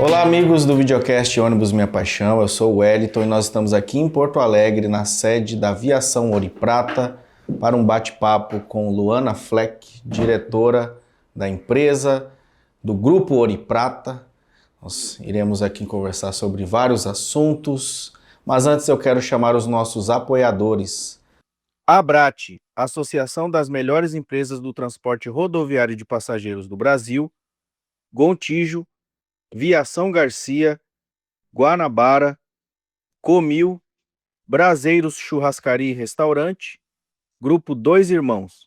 Olá, amigos do videocast Ônibus Minha Paixão, eu sou o Wellington e nós estamos aqui em Porto Alegre, na sede da Aviação Ouro e Prata, para um bate-papo com Luana Fleck, diretora da empresa, do Grupo Ouro e Prata. Nós iremos aqui conversar sobre vários assuntos, mas antes eu quero chamar os nossos apoiadores. Abrat, Associação das Melhores Empresas do Transporte Rodoviário de Passageiros do Brasil, Gontijo, Viação Garcia, Guanabara, Comil, Braseiros Churrascaria e Restaurante, Grupo Dois Irmãos.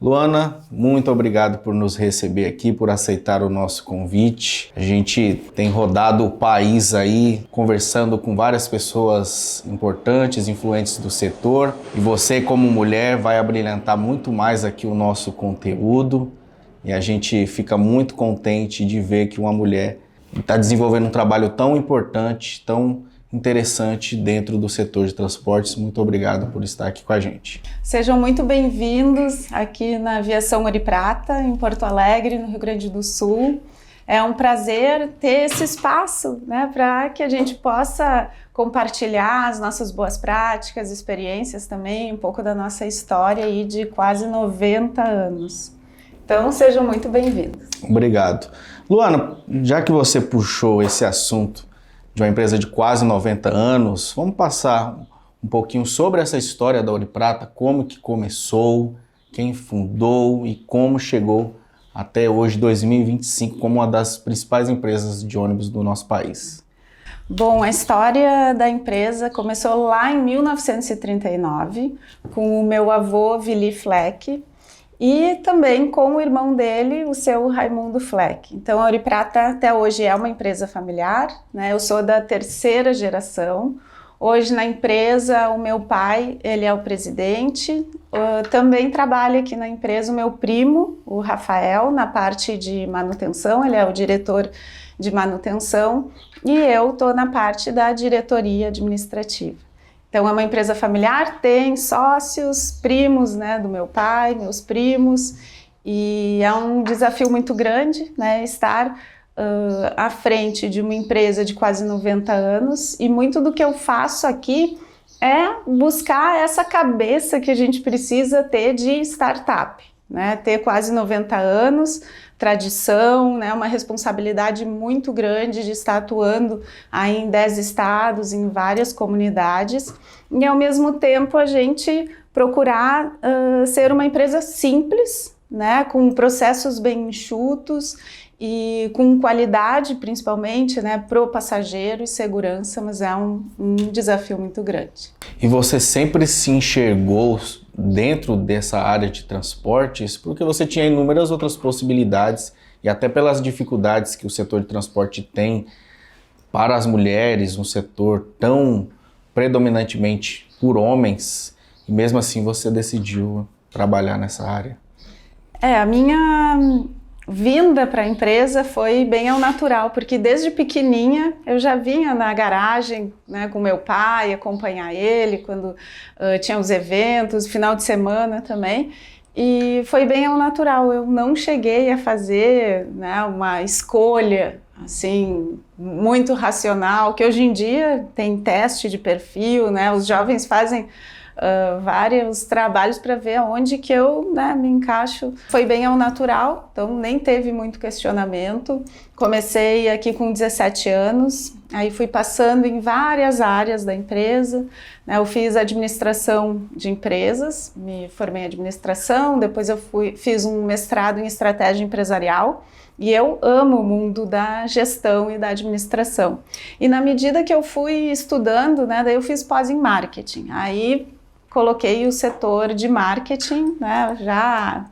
Luana, muito obrigado por nos receber aqui, por aceitar o nosso convite. A gente tem rodado o país aí, conversando com várias pessoas importantes, influentes do setor. E você, como mulher, vai abrilhantar muito mais aqui o nosso conteúdo. E a gente fica muito contente de ver que uma mulher está desenvolvendo um trabalho tão importante, tão interessante dentro do setor de transportes. Muito obrigado por estar aqui com a gente. Sejam muito bem-vindos aqui na Aviação Ouro e Prata, em Porto Alegre, no Rio Grande do Sul. É um prazer ter esse espaço, né, para que a gente possa compartilhar as nossas boas práticas, experiências também, um pouco da nossa história aí de quase 90 anos. Então, sejam muito bem-vindos. Obrigado. Luana, já que você puxou esse assunto de uma empresa de quase 90 anos, vamos passar um pouquinho sobre essa história da Ouro e Prata, como que começou, quem fundou e como chegou até hoje, 2025, como uma das principais empresas de ônibus do nosso país. Bom, a história da empresa começou lá em 1939, com o meu avô, Willy Fleck, e também com o irmão dele, o seu Raimundo Fleck. Então, a Ouro e Prata até hoje é uma empresa familiar, né? Eu sou da terceira geração. Hoje na empresa, o meu pai, ele é o presidente. Também trabalha aqui na empresa o meu primo, o Rafael, na parte de manutenção. Ele é o diretor de manutenção e eu estou na parte da diretoria administrativa. Então, é uma empresa familiar, tem sócios, primos, né, do meu pai, meus primos, e é um desafio muito grande, né, estar à frente de uma empresa de quase 90 anos, e muito do que eu faço aqui é buscar essa cabeça que a gente precisa ter de startup, né, ter quase 90 anos, tradição, né, uma responsabilidade muito grande de estar atuando aí em 10 estados, em várias comunidades, e ao mesmo tempo a gente procurar ser uma empresa simples, né, com processos bem enxutos e com qualidade principalmente, né, para o passageiro e segurança, mas é um desafio muito grande. E você sempre se enxergou dentro dessa área de transportes, porque você tinha inúmeras outras possibilidades e até pelas dificuldades que o setor de transporte tem para as mulheres, um setor tão predominantemente por homens, e mesmo assim você decidiu trabalhar nessa área. A minha vinda para a empresa foi bem ao natural, porque desde pequenininha eu já vinha na garagem, né, com meu pai, acompanhar ele quando tinha os eventos, final de semana também, e foi bem ao natural. Eu não cheguei a fazer, né, uma escolha assim muito racional, que hoje em dia tem teste de perfil, né, os jovens fazem vários trabalhos para ver aonde que eu, né, me encaixo. Foi bem ao natural, então nem teve muito questionamento. Comecei aqui com 17 anos, aí fui passando em várias áreas da empresa, né, eu fiz administração de empresas, me formei em administração, depois eu fiz um mestrado em estratégia empresarial, e eu amo o mundo da gestão e da administração. E na medida que eu fui estudando, né, daí eu fiz pós em marketing, aí coloquei o setor de marketing, né, já,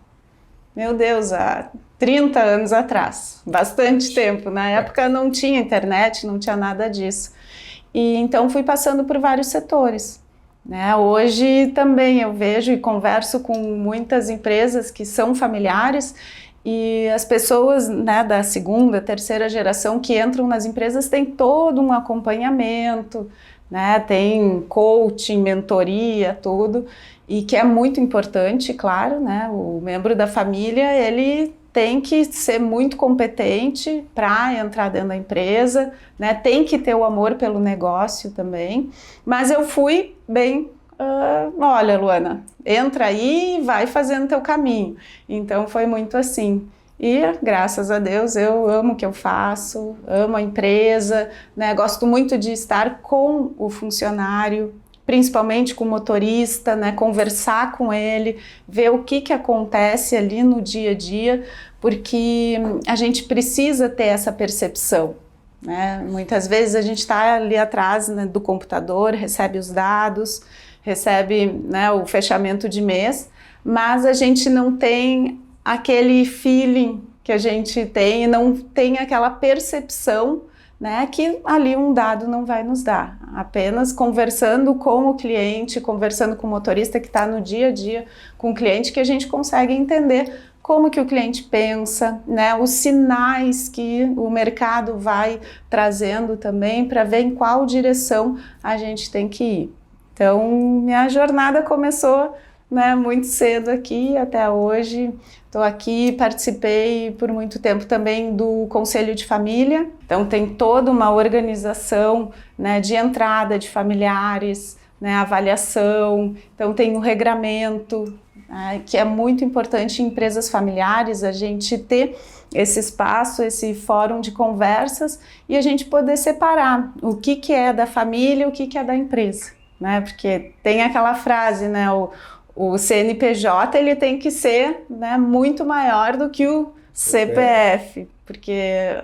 meu Deus, há 30 anos atrás, bastante tempo. Na época não tinha internet, não tinha nada disso. E então fui passando por vários setores, né? Hoje também eu vejo e converso com muitas empresas que são familiares e as pessoas, né, da segunda, terceira geração que entram nas empresas têm todo um acompanhamento, né, tem coaching, mentoria, tudo, e que é muito importante, claro, né, o membro da família, ele tem que ser muito competente para entrar dentro da empresa, né? Tem que ter o amor pelo negócio também. Mas eu fui bem, olha, Luana, entra aí e vai fazendo teu caminho. Então foi muito assim. E, graças a Deus, eu amo o que eu faço, amo a empresa, né? Gosto muito de estar com o funcionário, principalmente com o motorista, né? Conversar com ele, ver o que acontece ali no dia a dia, porque a gente precisa ter essa percepção, né? Muitas vezes a gente está ali atrás, né, do computador, recebe os dados, recebe, né, o fechamento de mês, mas a gente não tem aquele feeling que a gente tem e não tem aquela percepção, né, que ali um dado não vai nos dar. Apenas conversando com o cliente, conversando com o motorista que está no dia a dia com o cliente, que a gente consegue entender como que o cliente pensa, né, os sinais que o mercado vai trazendo também para ver em qual direção a gente tem que ir. Então, minha jornada começou, né, muito cedo aqui até hoje. Estou aqui, participei por muito tempo também do Conselho de Família, então tem toda uma organização, né, de entrada de familiares, né, avaliação, então tem o regramento, né, que é muito importante em empresas familiares a gente ter esse espaço, esse fórum de conversas e a gente poder separar o que é da família e o que é da empresa, né, porque tem aquela frase, né, o CNPJ ele tem que ser, né, muito maior do que o CPF, porque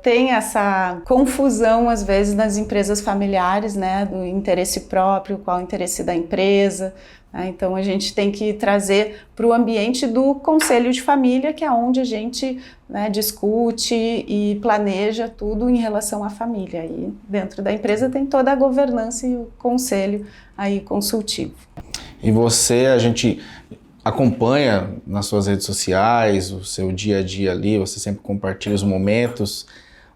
tem essa confusão às vezes nas empresas familiares, né, do interesse próprio, qual o interesse da empresa, né? Então a gente tem que trazer para o ambiente do conselho de família, que é onde a gente, né, discute e planeja tudo em relação à família. E dentro da empresa tem toda a governança e o conselho aí consultivo. E você, a gente acompanha nas suas redes sociais, o seu dia a dia ali, você sempre compartilha os momentos,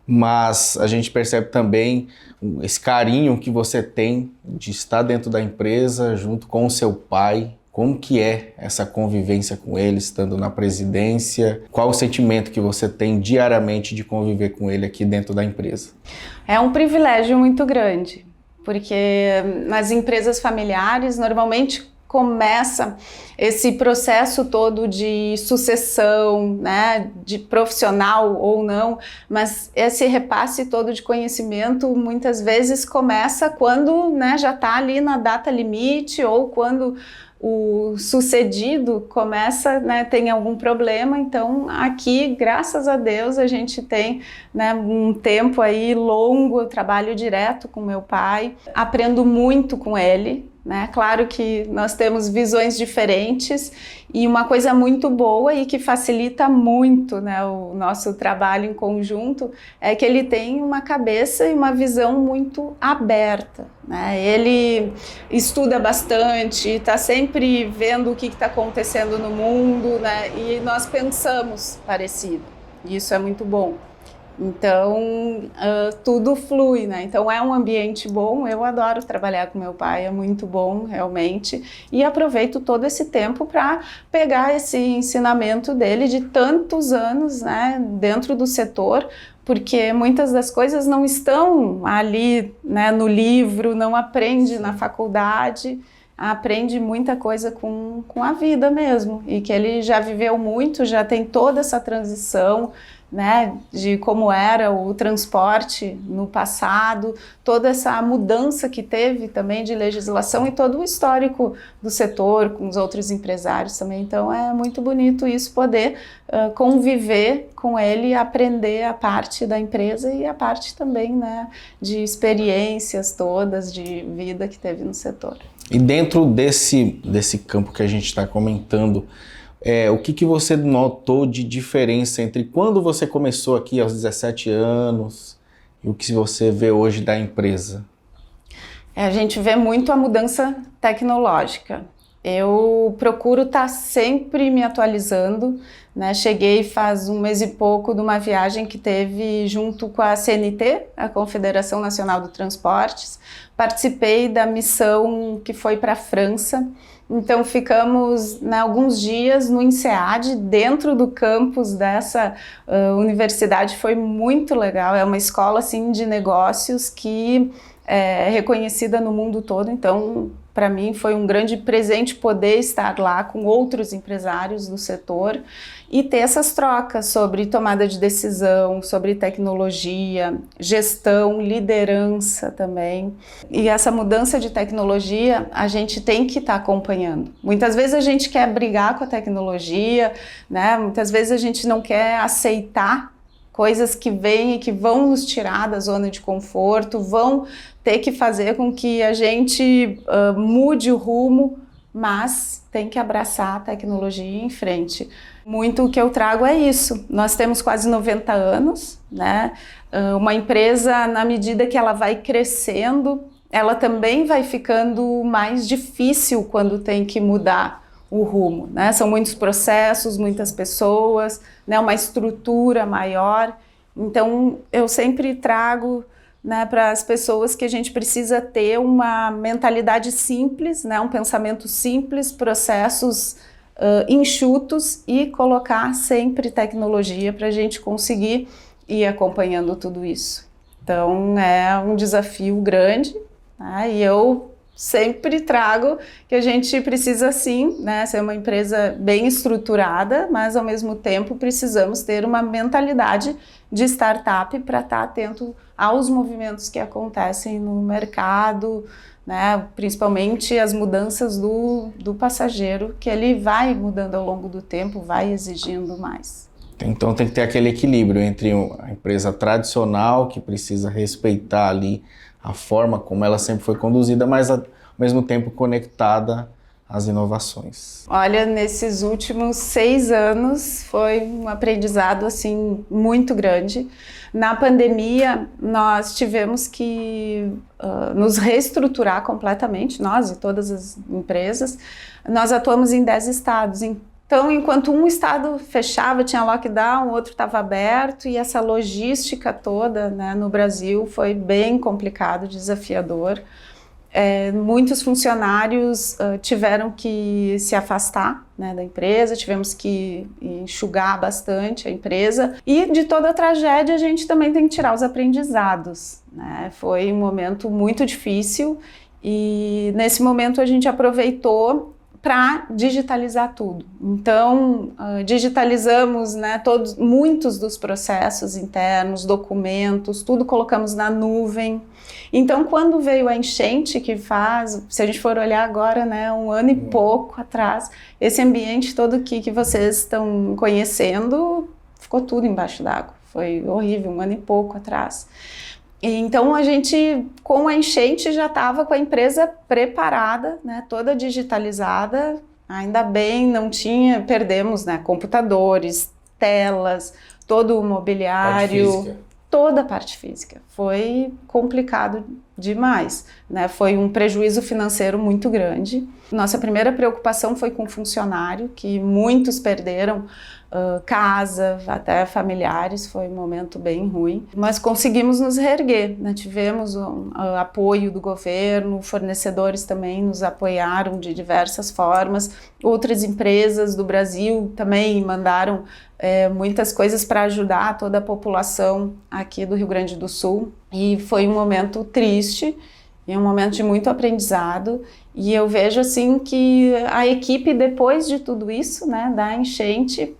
mas a gente percebe também esse carinho que você tem de estar dentro da empresa junto com o seu pai. Como que é essa convivência com ele, estando na presidência? Qual o sentimento que você tem diariamente de conviver com ele aqui dentro da empresa? É um privilégio muito grande, porque nas empresas familiares, normalmente começa esse processo todo de sucessão, né, de profissional ou não, mas esse repasse todo de conhecimento muitas vezes começa quando, né, já está ali na data limite ou quando o sucedido começa, né, tem algum problema. Então aqui, graças a Deus, a gente tem, né, um tempo aí longo, eu trabalho direto com meu pai, aprendo muito com ele, né? Claro que nós temos visões diferentes e uma coisa muito boa e que facilita muito, né, o nosso trabalho em conjunto é que ele tem uma cabeça e uma visão muito aberta, né? Ele estuda bastante, está sempre vendo o que está acontecendo no mundo, né? E nós pensamos parecido, e isso é muito bom. Então, tudo flui, né? Então é um ambiente bom, eu adoro trabalhar com meu pai, é muito bom realmente, e aproveito todo esse tempo para pegar esse ensinamento dele de tantos anos, né, dentro do setor, porque muitas das coisas não estão ali, né, no livro, não aprende na faculdade, aprende muita coisa com a vida mesmo, e que ele já viveu muito, já tem toda essa transição, né, de como era o transporte no passado, toda essa mudança que teve também de legislação e todo o histórico do setor com os outros empresários também. Então é muito bonito isso, poder conviver com ele e aprender a parte da empresa e a parte também, né, de experiências todas de vida que teve no setor. E dentro desse campo que a gente está comentando, o que você notou de diferença entre quando você começou aqui aos 17 anos e o que você vê hoje da empresa? A gente vê muito a mudança tecnológica. Eu procuro estar sempre me atualizando, né? Cheguei faz um mês e pouco de uma viagem que teve junto com a CNT, a Confederação Nacional de Transportes. Participei da missão que foi para a França, Então ficamos, né, alguns dias no INSEAD, dentro do campus dessa universidade. Foi muito legal, é uma escola assim, de negócios que é reconhecida no mundo todo, então para mim foi um grande presente poder estar lá com outros empresários do setor e ter essas trocas sobre tomada de decisão, sobre tecnologia, gestão, liderança também. E essa mudança de tecnologia a gente tem que estar acompanhando. Muitas vezes a gente quer brigar com a tecnologia, né? Muitas vezes a gente não quer aceitar coisas que vêm e que vão nos tirar da zona de conforto, vão ter que fazer com que a gente mude o rumo, mas tem que abraçar a tecnologia em frente. Muito o que eu trago é isso. Nós temos quase 90 anos, né? Uma empresa, na medida que ela vai crescendo, ela também vai ficando mais difícil quando tem que mudar o rumo, né? São muitos processos, muitas pessoas, né? Uma estrutura maior. Então, eu sempre trago, né, para as pessoas que a gente precisa ter uma mentalidade simples, né? Um pensamento simples, processos enxutos e colocar sempre tecnologia para a gente conseguir ir acompanhando tudo isso. Então, é um desafio grande, né? E eu sempre trago que a gente precisa sim, né, ser uma empresa bem estruturada, mas ao mesmo tempo precisamos ter uma mentalidade de startup para estar atento aos movimentos que acontecem no mercado, né, principalmente as mudanças do passageiro, que ele vai mudando ao longo do tempo, vai exigindo mais. Então tem que ter aquele equilíbrio entre a empresa tradicional, que precisa respeitar ali a forma como ela sempre foi conduzida, mas ao mesmo tempo conectada às inovações. Olha, nesses últimos 6 anos foi um aprendizado assim muito grande. Na pandemia, nós tivemos que nos reestruturar completamente, nós e todas as empresas. Nós atuamos em 10 estados. Então, enquanto um estado fechava, tinha lockdown, o outro estava aberto, e essa logística toda, né, no Brasil foi bem complicado, desafiador. Muitos funcionários tiveram que se afastar, né, da empresa, tivemos que enxugar bastante a empresa, e de toda a tragédia a gente também tem que tirar os aprendizados, né? Foi um momento muito difícil e nesse momento a gente aproveitou para digitalizar tudo. Então, digitalizamos, né, muitos dos processos internos, documentos, tudo colocamos na nuvem. Então, quando veio a enchente, que faz, se a gente for olhar agora, né, 1 ano e pouco atrás, esse ambiente todo que vocês estão conhecendo, ficou tudo embaixo d'água. Foi horrível, 1 ano e pouco atrás. Então a gente, com a enchente, já estava com a empresa preparada, né, toda digitalizada. Ainda bem, não tinha, perdemos, né, computadores, telas, todo o mobiliário, toda a parte física. Foi complicado demais, né? Foi um prejuízo financeiro muito grande. Nossa primeira preocupação foi com o funcionário, que muitos perderam casa, até familiares, foi um momento bem ruim, mas conseguimos nos reerguer, né? Tivemos apoio do governo, fornecedores também nos apoiaram de diversas formas, outras empresas do Brasil também mandaram muitas coisas para ajudar toda a população aqui do Rio Grande do Sul, e foi um momento triste, e um momento de muito aprendizado, e eu vejo assim que a equipe, depois de tudo isso, né, da enchente,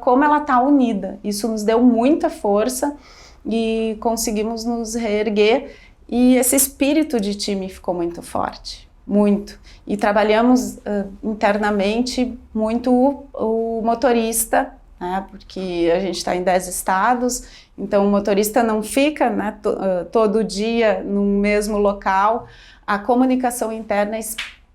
como ela está unida. Isso nos deu muita força e conseguimos nos reerguer, e esse espírito de time ficou muito forte, muito. E trabalhamos internamente muito o motorista, né, porque a gente está em 10 estados, então o motorista não fica, né, todo dia no mesmo local. A comunicação interna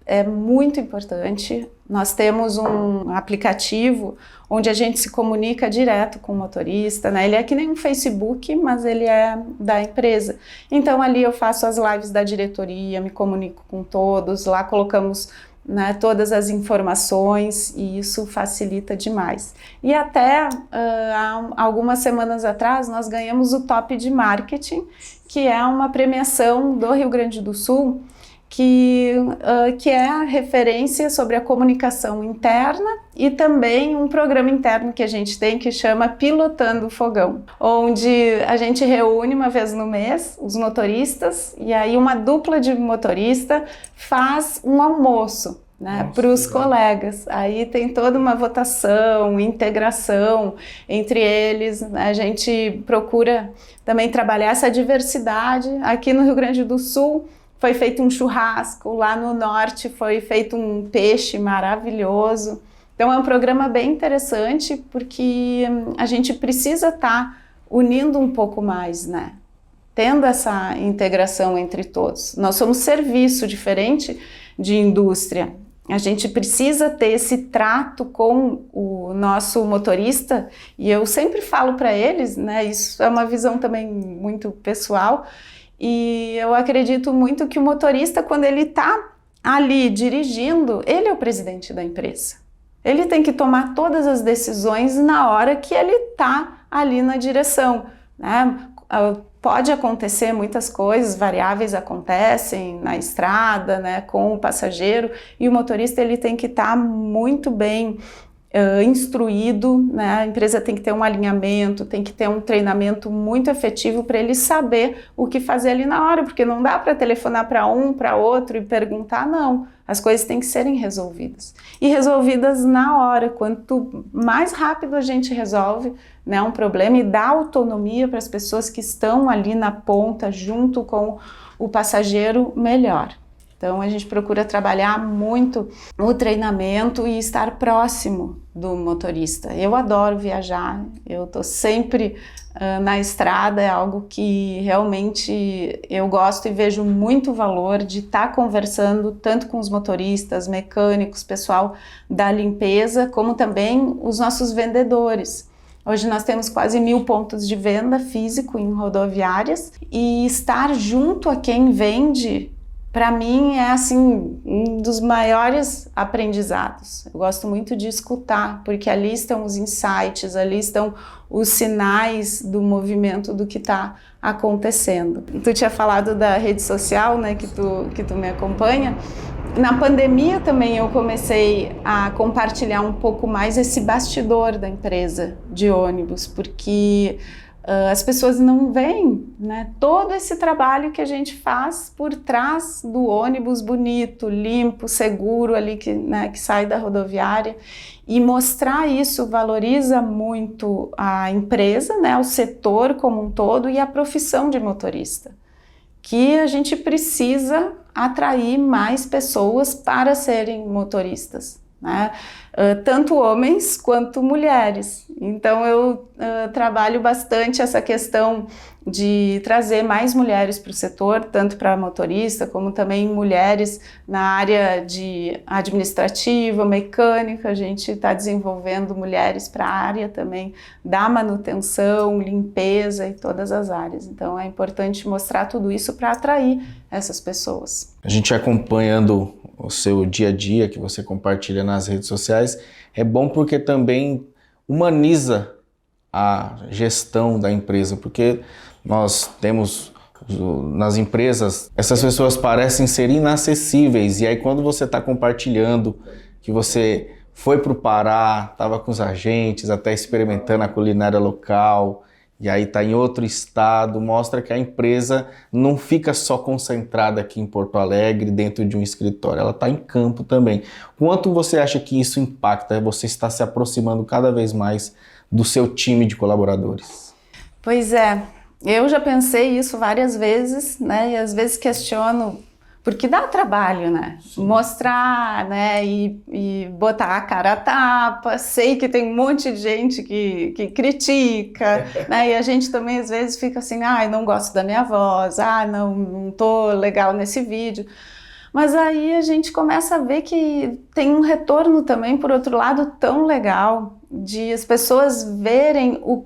é muito importante. Nós temos um aplicativo onde a gente se comunica direto com o motorista, né? Ele é que nem um Facebook, mas ele é da empresa. Então ali eu faço as lives da diretoria, me comunico com todos, lá colocamos, né, todas as informações, e isso facilita demais. E até há algumas semanas atrás nós ganhamos o Top de Marketing, que é uma premiação do Rio Grande do Sul, que é a referência sobre a comunicação interna e também um programa interno que a gente tem que chama Pilotando o Fogão, onde a gente reúne uma vez no mês os motoristas e aí uma dupla de motorista faz um almoço, né, para os colegas. Aí tem toda uma votação, integração entre eles, né? A gente procura também trabalhar essa diversidade. Aqui no Rio Grande do Sul foi feito um churrasco, lá no norte foi feito um peixe maravilhoso. Então é um programa bem interessante porque a gente precisa estar unindo um pouco mais, né? Tendo essa integração entre todos. Nós somos serviço diferente de indústria. A gente precisa ter esse trato com o nosso motorista e eu sempre falo para eles, né? Isso é uma visão também muito pessoal e eu acredito muito que o motorista, quando ele está ali dirigindo, ele é o presidente da empresa. Ele tem que tomar todas as decisões na hora que ele está ali na direção, né? Pode acontecer muitas coisas, variáveis acontecem na estrada, né, com o passageiro, e o motorista ele tem que estar muito bem instruído, né? A empresa tem que ter um alinhamento, tem que ter um treinamento muito efetivo para ele saber o que fazer ali na hora, porque não dá para telefonar para um, para outro e perguntar, não. As coisas têm que serem resolvidas. E resolvidas na hora. Quanto mais rápido a gente resolve, né, um problema e dá autonomia para as pessoas que estão ali na ponta, junto com o passageiro, melhor. Então a gente procura trabalhar muito o treinamento e estar próximo do motorista. Eu adoro viajar, eu estou sempre na estrada, é algo que realmente eu gosto e vejo muito valor de estar conversando tanto com os motoristas, mecânicos, pessoal da limpeza, como também os nossos vendedores. Hoje nós temos quase 1000 pontos de venda físico em rodoviárias e estar junto a quem vende, para mim, é assim, um dos maiores aprendizados. Eu gosto muito de escutar, porque ali estão os insights, ali estão os sinais do movimento do que está acontecendo. Tu tinha falado da rede social, né, que tu me acompanha. Na pandemia também eu comecei a compartilhar um pouco mais esse bastidor da empresa de ônibus, porque as pessoas não veem, né, todo esse trabalho que a gente faz por trás do ônibus bonito, limpo, seguro ali que sai da rodoviária, e mostrar isso valoriza muito a empresa, né, o setor como um todo e a profissão de motorista, que a gente precisa atrair mais pessoas para serem motoristas, né? Tanto homens quanto mulheres. Então eu trabalho bastante essa questão de trazer mais mulheres para o setor, tanto para motorista como também mulheres na área de administrativa, mecânica. A gente está desenvolvendo mulheres para a área também da manutenção, limpeza e todas as áreas. Então é importante mostrar tudo isso para atrair essas pessoas. A gente acompanhando o seu dia a dia que você compartilha nas redes sociais, é bom porque também humaniza a gestão da empresa, porque nós temos nas empresas, essas pessoas parecem ser inacessíveis, e aí quando você está compartilhando que você foi para o Pará, estava com os agentes, até experimentando a culinária local, e aí está em outro estado, mostra que a empresa não fica só concentrada aqui em Porto Alegre, dentro de um escritório, ela está em campo também. Quanto você acha que isso impacta? Você está se aproximando cada vez mais do seu time de colaboradores? Pois é, eu já pensei isso várias vezes, né? E às vezes questiono, porque dá trabalho, né? Sim. Mostrar, né? E botar a cara a tapa. Sei que tem um monte de gente que critica, né? E a gente também às vezes fica assim, não gosto da minha voz, não tô legal nesse vídeo. Mas aí a gente começa a ver que tem um retorno também, por outro lado, tão legal, de as pessoas verem o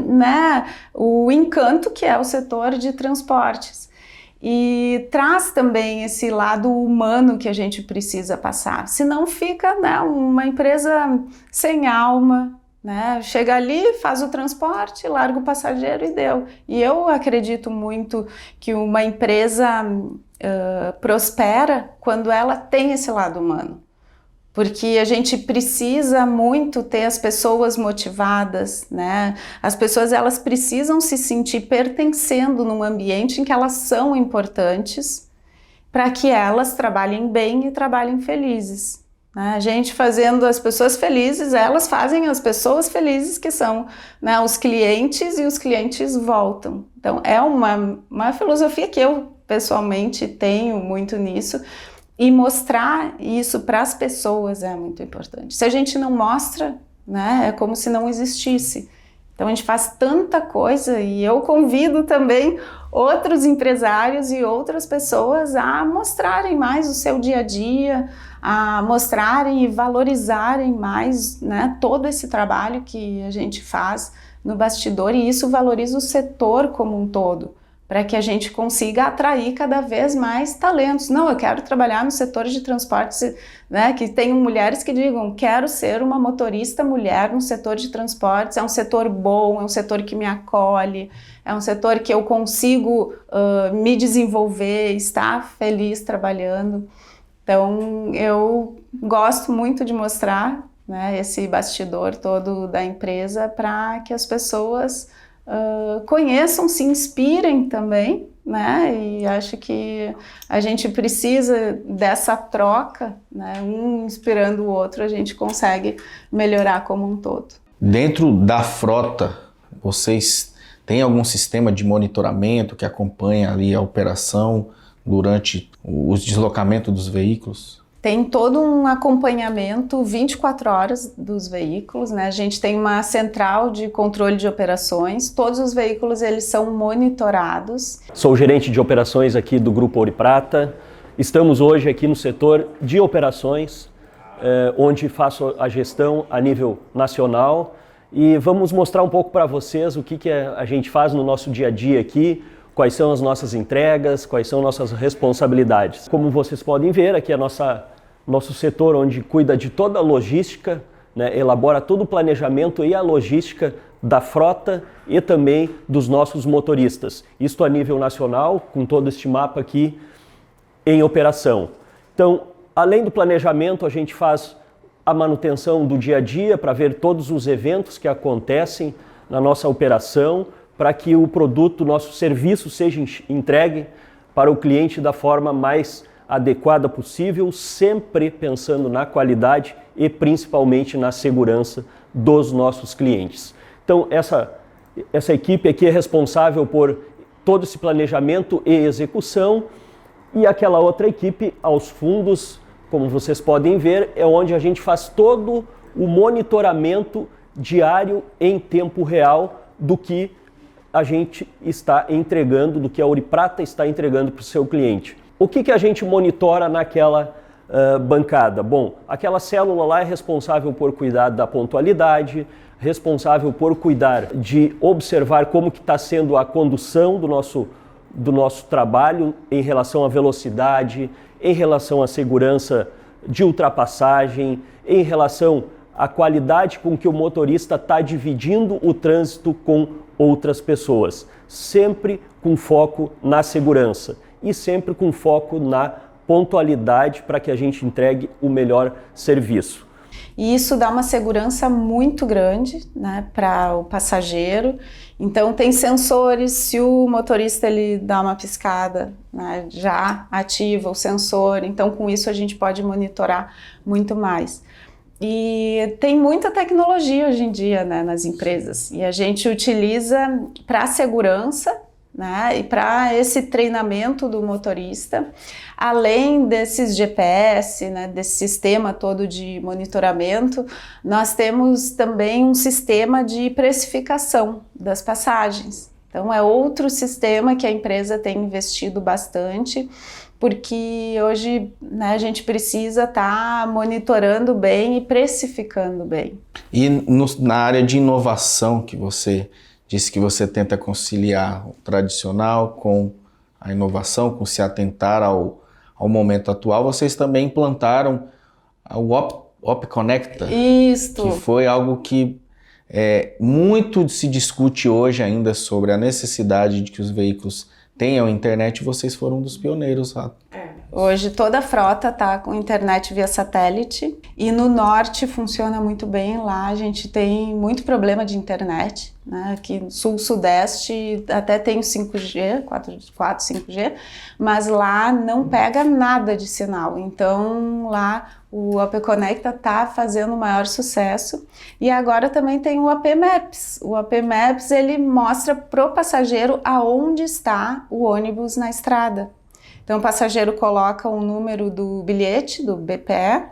né? O encanto que é o setor de transportes. E traz também esse lado humano que a gente precisa passar, senão fica, né, uma empresa sem alma, né? Chega ali, faz o transporte, larga o passageiro e deu. E eu acredito muito que uma empresa prospera quando ela tem esse lado humano. Porque a gente precisa muito ter as pessoas motivadas, né? As pessoas, elas precisam se sentir pertencendo num ambiente em que elas são importantes para que elas trabalhem bem e trabalhem felizes. A gente fazendo as pessoas felizes, elas fazem as pessoas felizes, que são, né, os clientes, e os clientes voltam. Então é uma filosofia que eu pessoalmente tenho muito nisso, e mostrar isso para as pessoas é muito importante. Se a gente não mostra, né, é como se não existisse. Então a gente faz tanta coisa, e eu convido também outros empresários e outras pessoas a mostrarem mais o seu dia a dia, a mostrarem e valorizarem mais, né, todo esse trabalho que a gente faz no bastidor, e isso valoriza o setor como um todo, para que a gente consiga atrair cada vez mais talentos. Não, eu quero trabalhar no setor de transportes, né, que tenham mulheres que digam, quero ser uma motorista mulher no setor de transportes, é um setor bom, é um setor que me acolhe, é um setor que eu consigo me desenvolver, estar feliz trabalhando. Então, eu gosto muito de mostrar, né, esse bastidor todo da empresa, para que as pessoas conheçam, se inspirem também, né? E acho que a gente precisa dessa troca, né? Um inspirando o outro, a gente consegue melhorar como um todo. Dentro da frota, vocês têm algum sistema de monitoramento que acompanha ali a operação durante os deslocamentos dos veículos? Tem todo um acompanhamento 24 horas dos veículos, né? A gente tem uma central de controle de operações, todos os veículos eles são monitorados. Sou o gerente de operações aqui do Grupo Ouro e Prata. Estamos hoje aqui no setor de operações, onde faço a gestão a nível nacional, e vamos mostrar um pouco para vocês o que a gente faz no nosso dia a dia aqui, quais são as nossas entregas, quais são nossas responsabilidades. Como vocês podem ver, aqui é nosso setor onde cuida de toda a logística, né, elabora todo o planejamento e a logística da frota e também dos nossos motoristas. Isto a nível nacional, com todo este mapa aqui em operação. Então, além do planejamento, a gente faz a manutenção do dia a dia para ver todos os eventos que acontecem na nossa operação, para que o produto, nosso serviço seja entregue para o cliente da forma mais adequada possível, sempre pensando na qualidade e principalmente na segurança dos nossos clientes. Então, essa equipe aqui é responsável por todo esse planejamento e execução, e aquela outra equipe aos fundos, como vocês podem ver, é onde a gente faz todo o monitoramento diário em tempo real do que a gente está entregando, do que a Ouro e Prata está entregando para o seu cliente. O que a gente monitora naquela bancada? Bom, aquela célula lá é responsável por cuidar da pontualidade, responsável por cuidar de observar como que está sendo a condução do nosso trabalho em relação à velocidade, em relação à segurança de ultrapassagem, em relação à qualidade com que o motorista está dividindo o trânsito com outras pessoas, sempre com foco na segurança e sempre com foco na pontualidade para que a gente entregue o melhor serviço. E isso dá uma segurança muito grande, né, para o passageiro. Então tem sensores, se o motorista ele dá uma piscada, né, já ativa o sensor, então com isso a gente pode monitorar muito mais. E tem muita tecnologia hoje em dia, né, nas empresas, e a gente utiliza para a segurança, né, e para esse treinamento do motorista, além desses GPS, né, desse sistema todo de monitoramento, nós temos também um sistema de precificação das passagens. Então é outro sistema que a empresa tem investido bastante, porque hoje, né, a gente precisa estar monitorando bem e precificando bem. E na área de inovação, que você disse que você tenta conciliar o tradicional com a inovação, com se atentar ao momento atual, vocês também implantaram o Op Conecta, Isto. que foi algo que muito se discute hoje ainda sobre a necessidade de que os veículos tenham internet, vocês foram um dos pioneiros lá. Hoje toda a frota está com internet via satélite e no norte funciona muito bem. Lá a gente tem muito problema de internet, né? Aqui no sul-sudeste até tem o 5G, 4, 5G, mas lá não pega nada de sinal. Então lá o AP Conecta está fazendo o maior sucesso e agora também tem o AP Maps. O AP Maps ele mostra pro passageiro aonde está o ônibus na estrada. Então o passageiro coloca o número do bilhete, do BPE,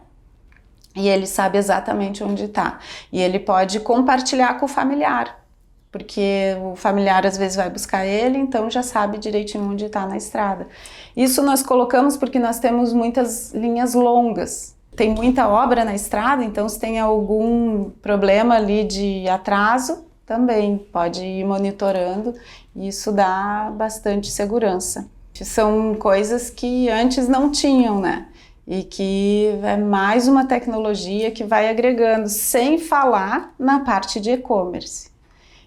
e ele sabe exatamente onde está. E ele pode compartilhar com o familiar, porque o familiar às vezes vai buscar ele, então já sabe direitinho onde está na estrada. Isso nós colocamos porque nós temos muitas linhas longas. Tem muita obra na estrada, então se tem algum problema ali de atraso, também pode ir monitorando, e isso dá bastante segurança. São coisas que antes não tinham, né? E que é mais uma tecnologia que vai agregando, sem falar na parte de e-commerce.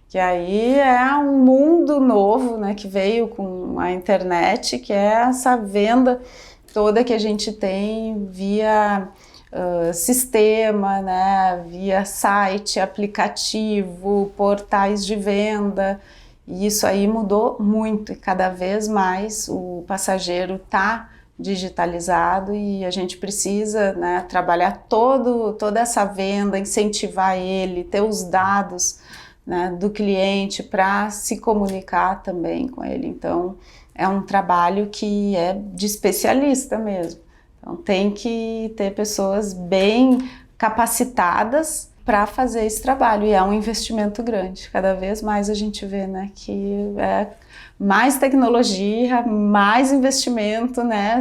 Que aí é um mundo novo, né? Que veio com a internet, que é essa venda toda que a gente tem via sistema, né? Via site, aplicativo, portais de venda. E isso aí mudou muito e cada vez mais o passageiro está digitalizado e a gente precisa, né, trabalhar toda essa venda, incentivar ele, ter os dados, né, do cliente para se comunicar também com ele. Então é um trabalho que é de especialista mesmo. Então tem que ter pessoas bem capacitadas para fazer esse trabalho, e é um investimento grande. Cada vez mais a gente vê, né, que é mais tecnologia, mais investimento, né?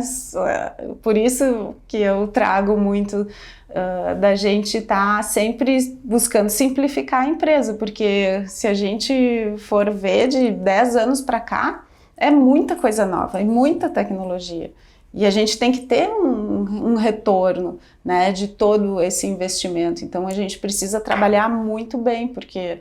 Por isso que eu trago muito da gente estar sempre buscando simplificar a empresa, porque se a gente for ver de 10 anos para cá, é muita coisa nova, é muita tecnologia. E a gente tem que ter um retorno, né, de todo esse investimento. Então a gente precisa trabalhar muito bem, porque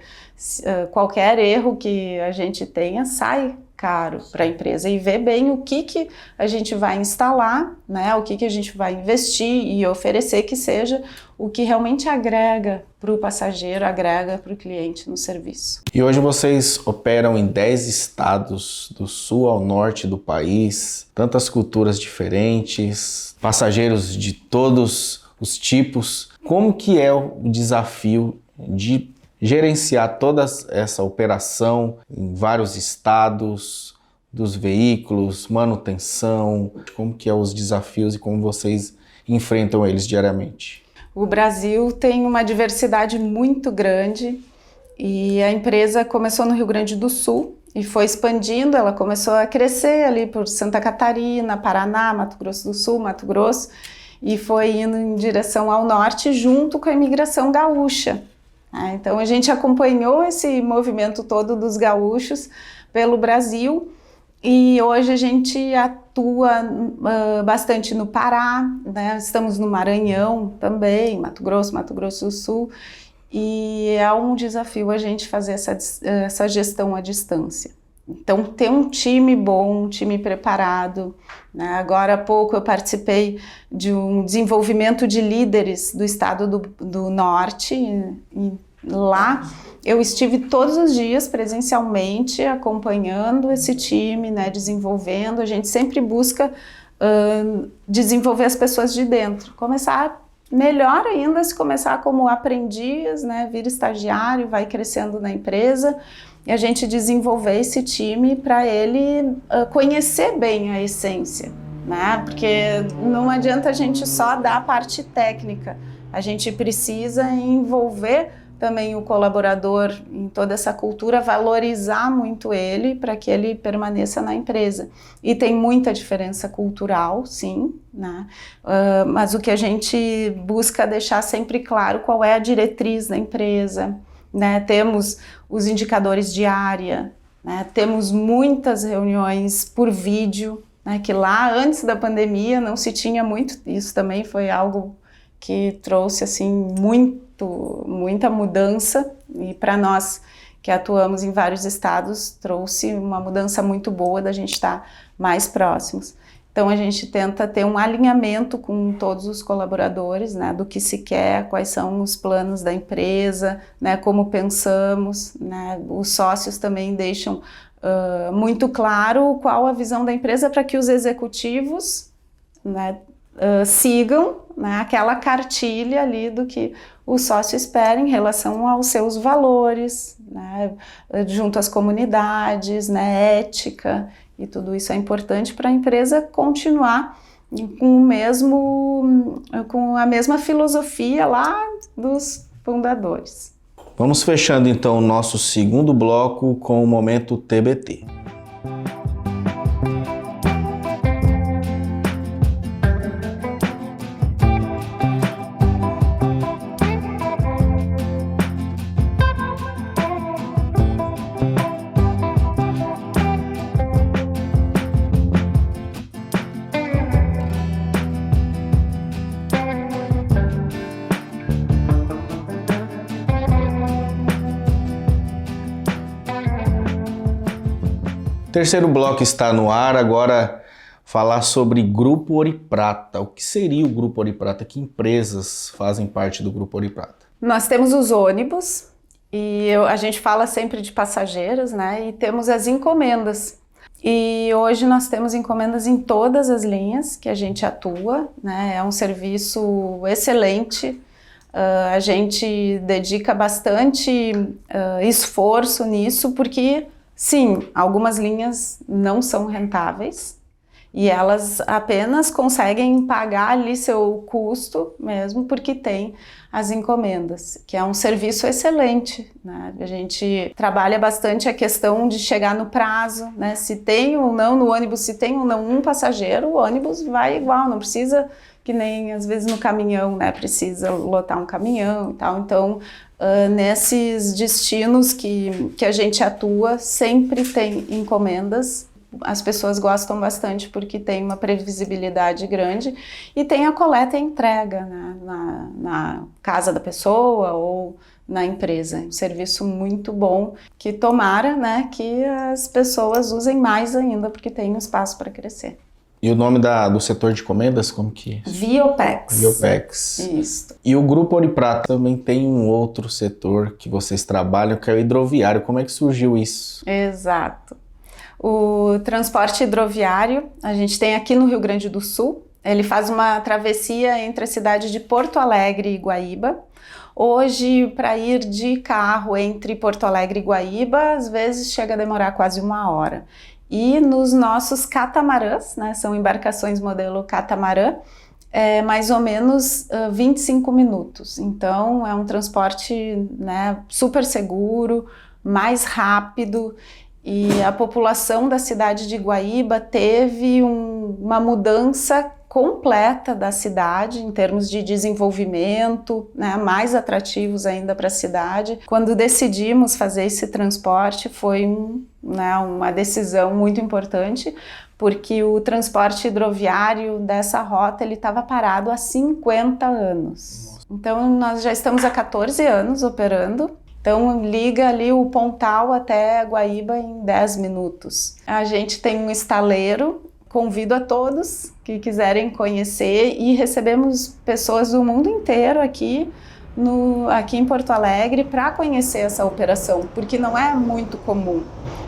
qualquer erro que a gente tenha sai caro para a empresa, e ver bem o que a gente vai instalar, né, o que a gente vai investir e oferecer que seja o que realmente agrega para o passageiro, agrega para o cliente no serviço. E hoje vocês operam em 10 estados, do sul ao norte do país, tantas culturas diferentes, passageiros de todos os tipos. Como que é o desafio de gerenciar toda essa operação em vários estados, dos veículos, manutenção? Como que é os desafios e como vocês enfrentam eles diariamente? O Brasil tem uma diversidade muito grande e a empresa começou no Rio Grande do Sul e foi expandindo. Ela começou a crescer ali por Santa Catarina, Paraná, Mato Grosso do Sul, Mato Grosso, e foi indo em direção ao norte junto com a imigração gaúcha. Então a gente acompanhou esse movimento todo dos gaúchos pelo Brasil e hoje a gente atua bastante no Pará, né? Estamos no Maranhão também, Mato Grosso do Sul, e é um desafio a gente fazer essa gestão à distância. Então ter um time bom, um time preparado, né? Agora há pouco eu participei de um desenvolvimento de líderes do estado do norte, e lá eu estive todos os dias presencialmente acompanhando esse time, né, desenvolvendo. A gente sempre busca desenvolver as pessoas de dentro, começar melhor ainda se começar como aprendiz, né, vir estagiário, vai crescendo na empresa, e a gente desenvolver esse time para ele conhecer bem a essência, né, porque não adianta a gente só dar a parte técnica, a gente precisa envolver também o colaborador em toda essa cultura, valorizar muito ele para que ele permaneça na empresa. E tem muita diferença cultural, sim, né? Mas o que a gente busca deixar sempre claro qual é a diretriz da empresa, né? Temos os indicadores de área, né? Temos muitas reuniões por vídeo, né? Que lá antes da pandemia não se tinha muito, isso também foi algo que trouxe assim muita mudança, e para nós que atuamos em vários estados, trouxe uma mudança muito boa da gente estar mais próximos. Então a gente tenta ter um alinhamento com todos os colaboradores, né, do que se quer, quais são os planos da empresa, né, como pensamos, né, os sócios também deixam muito claro qual a visão da empresa para que os executivos, né, sigam, né, aquela cartilha ali do que o sócio espera em relação aos seus valores, né, junto às comunidades, né, ética, e tudo isso é importante para a empresa continuar com a mesma filosofia lá dos fundadores. Vamos fechando então o nosso segundo bloco com o momento TBT. Terceiro bloco está no ar, agora falar sobre Grupo Ouro e Prata. O que seria o Grupo Ouro e Prata? Que empresas fazem parte do Grupo Ouro e Prata? Nós temos os ônibus, e a gente fala sempre de passageiros, né? E temos as encomendas. E hoje nós temos encomendas em todas as linhas que a gente atua, né? É um serviço excelente. A gente dedica bastante esforço nisso, porque sim, algumas linhas não são rentáveis e elas apenas conseguem pagar ali seu custo mesmo porque tem as encomendas, que é um serviço excelente, né? A gente trabalha bastante a questão de chegar no prazo, né? Se tem ou não no ônibus, se tem ou não um passageiro, o ônibus vai igual, não precisa que nem às vezes no caminhão, né? Precisa lotar um caminhão e tal, então nesses destinos que a gente atua, sempre tem encomendas. As pessoas gostam bastante porque tem uma previsibilidade grande e tem a coleta e entrega, né, na casa da pessoa ou na empresa. Um serviço muito bom que tomara, né, que as pessoas usem mais ainda porque tem um espaço para crescer. E o nome do setor de encomendas, como que é? Viopex. Viopex. Isso. E o Grupo Ouro e Prata também tem um outro setor que vocês trabalham, que é o hidroviário. Como é que surgiu isso? Exato. O transporte hidroviário, a gente tem aqui no Rio Grande do Sul. Ele faz uma travessia entre a cidade de Porto Alegre e Guaíba. Hoje, para ir de carro entre Porto Alegre e Guaíba, às vezes chega a demorar quase 1 hora. E nos nossos catamarãs, né, são embarcações modelo catamarã, mais ou menos 25 minutos. Então, é um transporte, né, super seguro, mais rápido. E a população da cidade de Guaíba teve uma mudança completa da cidade em termos de desenvolvimento, né, mais atrativos ainda para a cidade. Quando decidimos fazer esse transporte foi uma decisão muito importante, porque o transporte hidroviário dessa rota ele estava parado há 50 anos. Então nós já estamos há 14 anos operando. Então liga ali o Pontal até Guaíba em 10 minutos. A gente tem um estaleiro, convido a todos que quiserem conhecer e recebemos pessoas do mundo inteiro aqui em Porto Alegre para conhecer essa operação, porque não é muito comum.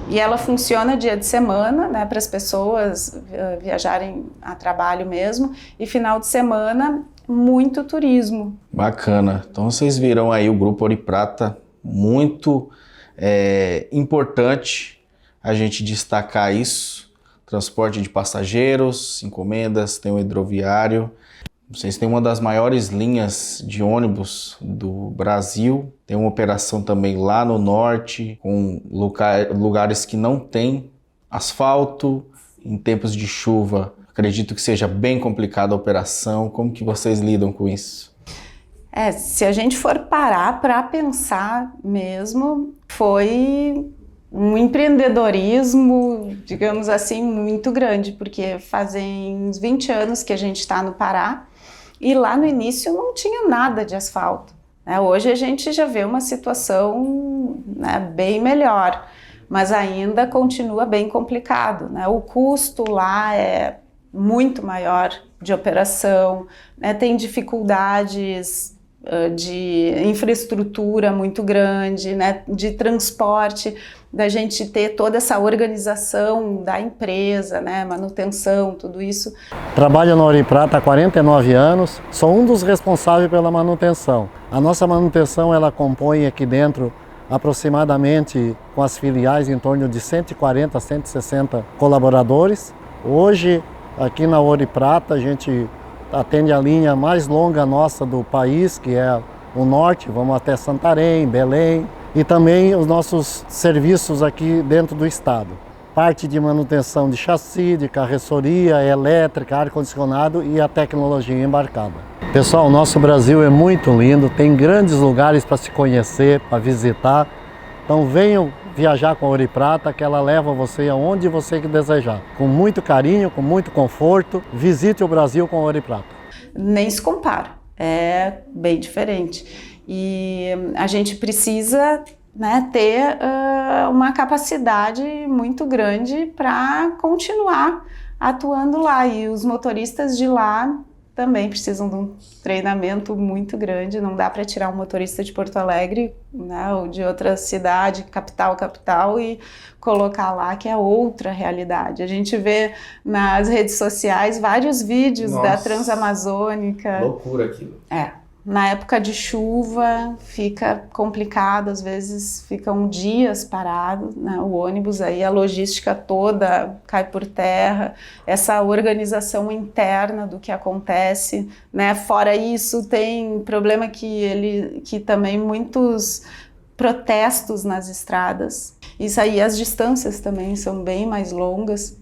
E ela funciona dia de semana, né, para as pessoas viajarem a trabalho mesmo, e final de semana muito turismo. Bacana. Então vocês viram aí o Grupo Ouro e Prata, muito importante a gente destacar isso. Transporte de passageiros, encomendas, tem o hidroviário. Vocês têm uma das maiores linhas de ônibus do Brasil. Tem uma operação também lá no norte, com lugares que não tem asfalto. Em tempos de chuva, acredito que seja bem complicada a operação. Como que vocês lidam com isso? Se a gente for parar para pensar mesmo, foi um empreendedorismo, digamos assim, muito grande, porque fazem uns 20 anos que a gente está no Pará e lá no início não tinha nada de asfalto, né? Hoje a gente já vê uma situação né, bem melhor, mas ainda continua bem complicado, né? O custo lá é muito maior de operação, né? Tem dificuldades de infraestrutura muito grande, né? De transporte, da gente ter toda essa organização da empresa, né? Manutenção, tudo isso. Trabalho na Ouro e Prata há 49 anos, sou um dos responsáveis pela manutenção. A nossa manutenção ela compõe aqui dentro aproximadamente, com as filiais, em torno de 140 a 160 colaboradores. Hoje, aqui na Ouro e Prata, a gente atende a linha mais longa nossa do país, que é o norte, vamos até Santarém, Belém, e também os nossos serviços aqui dentro do estado. Parte de manutenção de chassi, de carroceria, elétrica, ar-condicionado e a tecnologia embarcada. Pessoal, o nosso Brasil é muito lindo, tem grandes lugares para se conhecer, para visitar. Então venham viajar com a Ouro e Prata, que ela leva você aonde você que desejar. Com muito carinho, com muito conforto, visite o Brasil com a Ouro e Prata. Nem se compara, é bem diferente. E a gente precisa, né, ter uma capacidade muito grande para continuar atuando lá. E os motoristas de lá também precisam de um treinamento muito grande. Não dá para tirar um motorista de Porto Alegre, né, ou de outra cidade, capital, e colocar lá, que é outra realidade. A gente vê nas redes sociais vários vídeos da Transamazônica. Loucura aquilo. Na época de chuva fica complicado, às vezes ficam dias parados, né, o ônibus, aí a logística toda cai por terra, essa organização interna do que acontece, né? Fora isso, tem problema que também muitos protestos nas estradas. Isso aí, as distâncias também são bem mais longas,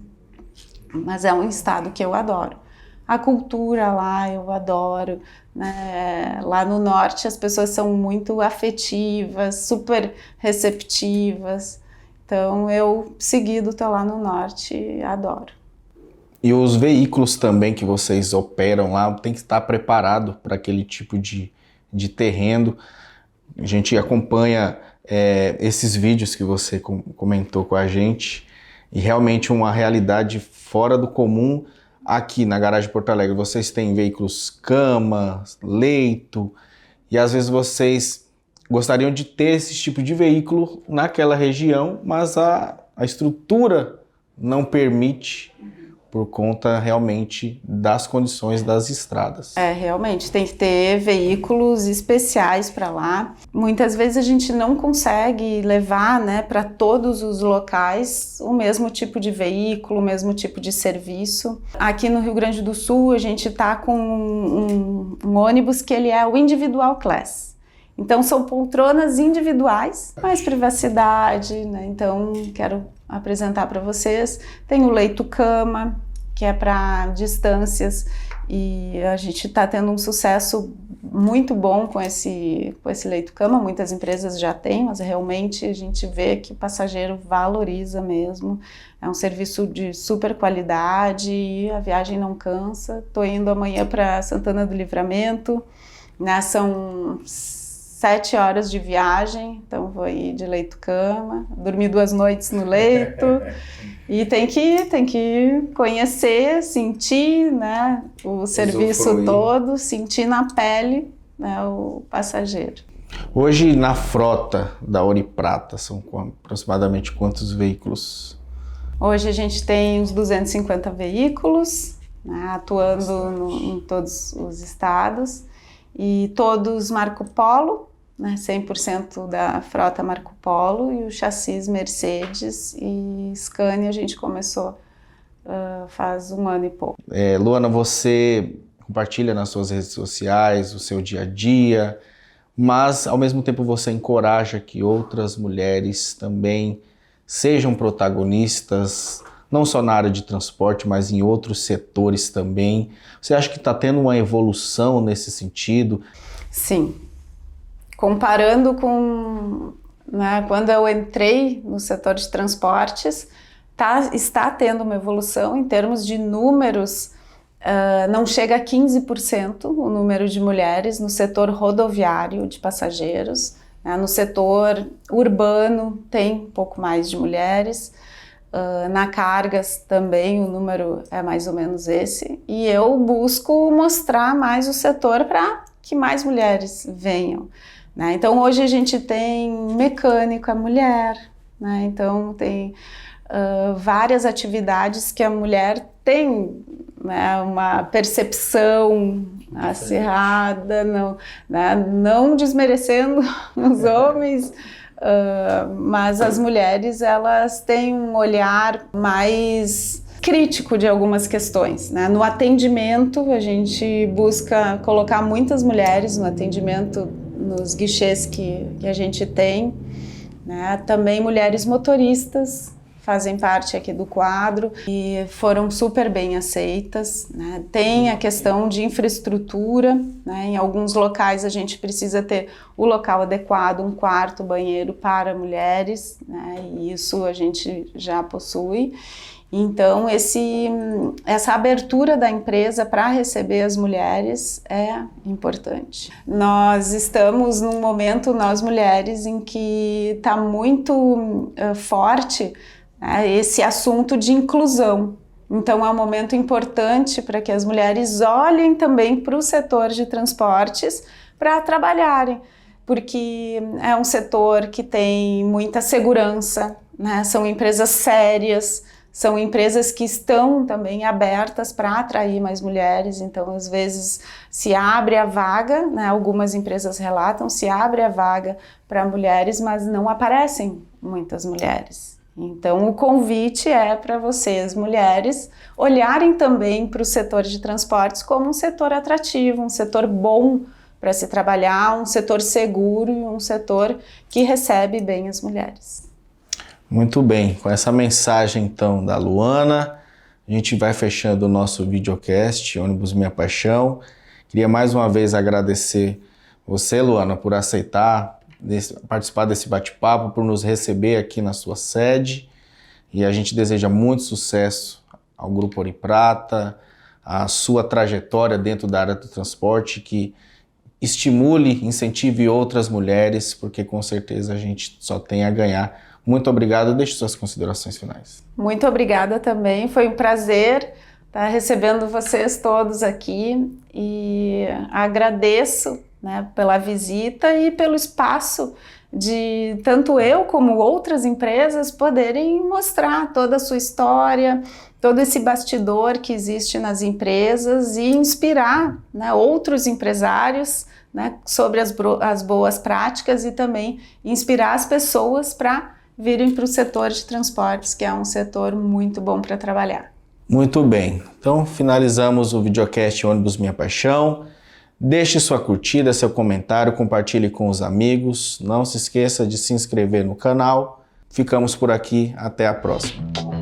mas é um estado que eu adoro. A cultura lá eu adoro, né? Lá no norte as pessoas são muito afetivas, super receptivas, então eu, seguido, estou lá no norte, adoro. E os veículos também que vocês operam lá tem que estar preparado para aquele tipo de terreno. A gente acompanha esses vídeos que você comentou com a gente e realmente uma realidade fora do comum. Aqui na garagem de Porto Alegre vocês têm veículos cama, leito, e às vezes vocês gostariam de ter esse tipo de veículo naquela região, mas a estrutura não permite por conta realmente das condições das estradas. Realmente, tem que ter veículos especiais para lá. Muitas vezes a gente não consegue levar, né, para todos os locais o mesmo tipo de veículo, o mesmo tipo de serviço. Aqui no Rio Grande do Sul a gente está com um ônibus que ele é o Individual Class. Então são poltronas individuais, mais privacidade, né? Então quero apresentar para vocês. Tem o leito-cama, que é para distâncias, e a gente está tendo um sucesso muito bom com esse leito-cama. Muitas empresas já têm, mas realmente a gente vê que o passageiro valoriza mesmo. É um serviço de super qualidade e a viagem não cansa. Estou indo amanhã para Santana do Livramento, né? São 7 horas de viagem, então vou ir de leito-cama, dormir 2 noites no leito e tem que conhecer, sentir, né, o serviço todo, sentir na pele, né, o passageiro. Hoje na frota da Ouro e Prata são aproximadamente quantos veículos? Hoje a gente tem uns 250 veículos, né, atuando em todos os estados, e todos Marco Polo, né, 100% da frota Marco Polo, e o chassis Mercedes e Scania a gente começou faz 1 ano e pouco. Luana, você compartilha nas suas redes sociais o seu dia a dia, mas ao mesmo tempo você encoraja que outras mulheres também sejam protagonistas, não só na área de transporte, mas em outros setores também. Você acha que está tendo uma evolução nesse sentido? Sim. Comparando com, né, quando eu entrei no setor de transportes, está tendo uma evolução em termos de números. Não chega a 15% o número de mulheres no setor rodoviário de passageiros, No setor urbano tem um pouco mais de mulheres, na Cargas também o número é mais ou menos esse, e eu busco mostrar mais o setor para que mais mulheres venham. Então hoje a gente tem mecânica mulher, então tem várias atividades que a mulher tem uma percepção acirrada, não desmerecendo os homens, mas as mulheres elas têm um olhar mais crítico de algumas questões. No atendimento a gente busca colocar muitas mulheres no atendimento nos guichês que a gente tem, também mulheres motoristas fazem parte aqui do quadro e foram super bem aceitas. Tem a questão de infraestrutura, em alguns locais a gente precisa ter o local adequado, um quarto, banheiro para mulheres, e isso a gente já possui. Então essa abertura da empresa para receber as mulheres é importante. Nós estamos num momento, nós mulheres, em que está muito forte esse assunto de inclusão. Então é um momento importante para que as mulheres olhem também para o setor de transportes para trabalharem, porque é um setor que tem muita segurança, são empresas sérias, são empresas que estão também abertas para atrair mais mulheres. Então às vezes se abre a vaga, algumas empresas relatam, se abre a vaga para mulheres, mas não aparecem muitas mulheres. Então, o convite é para vocês, mulheres, olharem também para o setor de transportes como um setor atrativo, um setor bom para se trabalhar, um setor seguro e um setor que recebe bem as mulheres. Muito bem, com essa mensagem então da Luana, a gente vai fechando o nosso videocast, Ônibus Minha Paixão. Queria mais uma vez agradecer você, Luana, por aceitar participar desse bate-papo, por nos receber aqui na sua sede, e a gente deseja muito sucesso ao Grupo Ouro e Prata, a sua trajetória dentro da área do transporte, que estimule, incentive outras mulheres, porque com certeza a gente só tem a ganhar. Muito obrigado, deixe suas considerações finais. Muito obrigada também, foi um prazer estar recebendo vocês todos aqui e agradeço pela visita e pelo espaço de tanto eu como outras empresas poderem mostrar toda a sua história, todo esse bastidor que existe nas empresas e inspirar outros empresários sobre as boas práticas e também inspirar as pessoas para virem para o setor de transportes, que é um setor muito bom para trabalhar. Muito bem, então finalizamos o videocast Ônibus Minha Paixão. Deixe sua curtida, seu comentário, compartilhe com os amigos. Não se esqueça de se inscrever no canal. Ficamos por aqui, até a próxima.